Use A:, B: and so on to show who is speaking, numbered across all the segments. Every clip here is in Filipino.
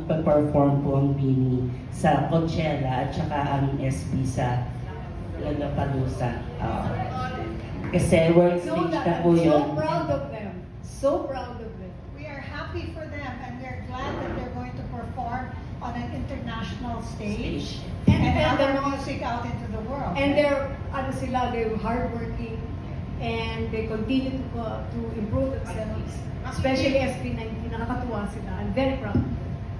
A: magpa-perform po ang Bini sa Coachella at saka ang SB sa Lollapalooza. Kasi world stage na po
B: I'm so
A: yun.
B: proud of them. So proud of them.
C: We are happy for them and we're glad that they're going to perform on an international stage and have their music out into the world.
B: And they're hardworking and they continue to improve themselves. Especially SB19, nakakatuwa sila. I'm very proud.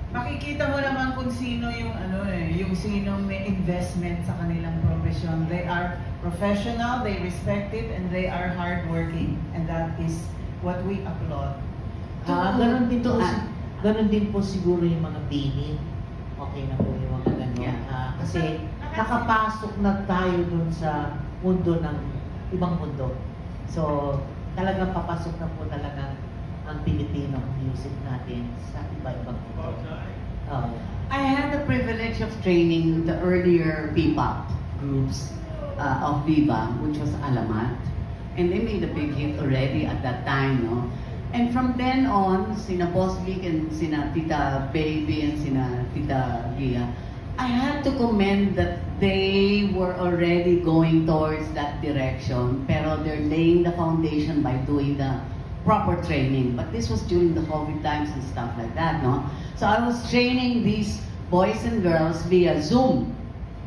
D: Makikita mo naman kung sino yung sino may investment sa kanilang profession. They are professional, they respect it, and they are hardworking. And that is what we applaud.
E: Ganon din po siguro yung mga Bini. Okay na po yung mga ganyan. Kasi nakapasok na tayo dun sa mundo ng ibang mundo. So, talagang papasok na po talaga ang Filipino music natin sa iba-ibang mundo.
F: I had the privilege of training the earlier P-pop groups of Viva, which was Alamat. And they made a big hit already at that time, no? And from then on, sina Boss Vic and sina Tita Baby and sina Tita Gia, I had to commend that they were already going towards that direction, pero they're laying the foundation by doing the proper training. But this was during the COVID times and stuff like that, no? So I was training these boys and girls via Zoom.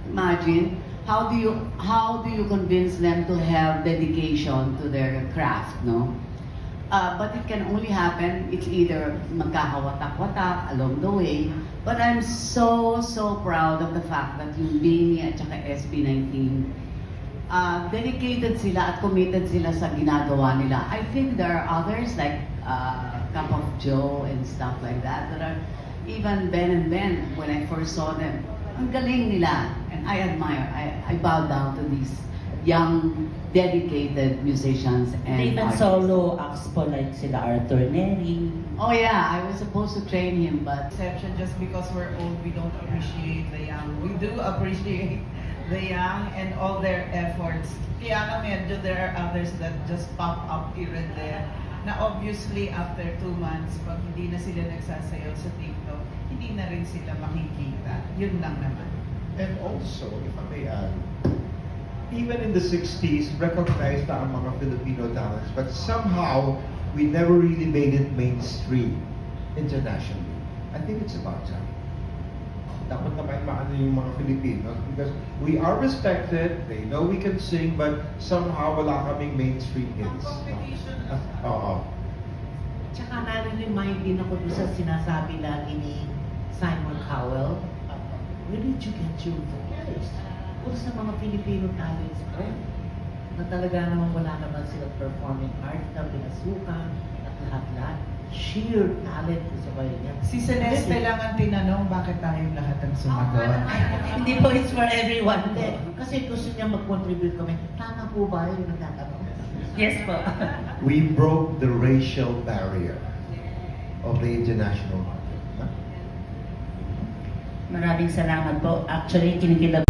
F: Imagine, how do you convince them to have dedication to their craft, no? But it can only happen, it's either magkakawatak-watak along the way. But I'm so proud of the fact that yung Bini at saka SB19, dedicated sila at committed sila sa ginagawa nila. I think there are others like Cup of Joe and stuff like that are even Ben and Ben, when I first saw them, ang galing nila. And I admire, I bow down to these young, dedicated musicians and
A: Even
F: artists.
A: solo acts po like sila Arthur Neri.
F: Oh yeah, I was supposed to train him, but
D: Exception, just because we're old, we don't appreciate the young. We do appreciate the young and all their efforts. Kaya na medyo there are others that just pop up here and there. Na obviously, after 2 months, pag hindi na sila nagsasayaw sa TikTok, hindi na rin sila makikita. Yun lang naman.
G: And also, if I may add, even in the 60s, recognized na ang mga Filipino talents, but somehow, we never really made it mainstream internationally. I think it's about time. Dapat naman maano yung mga Filipinos because we are respected, they know we can sing, but somehow wala kaming mainstream hits. Oo.
E: Tsaka na-remind din ako doon sa sinasabi lagi ni Simon Cowell, where did you get your voice? Kung sa mga Filipino talents ko, na talaga naman wala naman silang performing art na pinasukan at lahat-lahat. Sheer talent ko sa bayan niya.
D: Si Celeste lang ang tinanong bakit tayong lahat ang sumagot.
A: Hindi po, it's for everyone.
E: Hindi, kasi gusto niya mag-contribute kami. Tama po ba yung nagtatanong?
A: Yes po.
G: We broke the racial barrier of the international market.
A: Maraming salamat po. Actually, kinikilab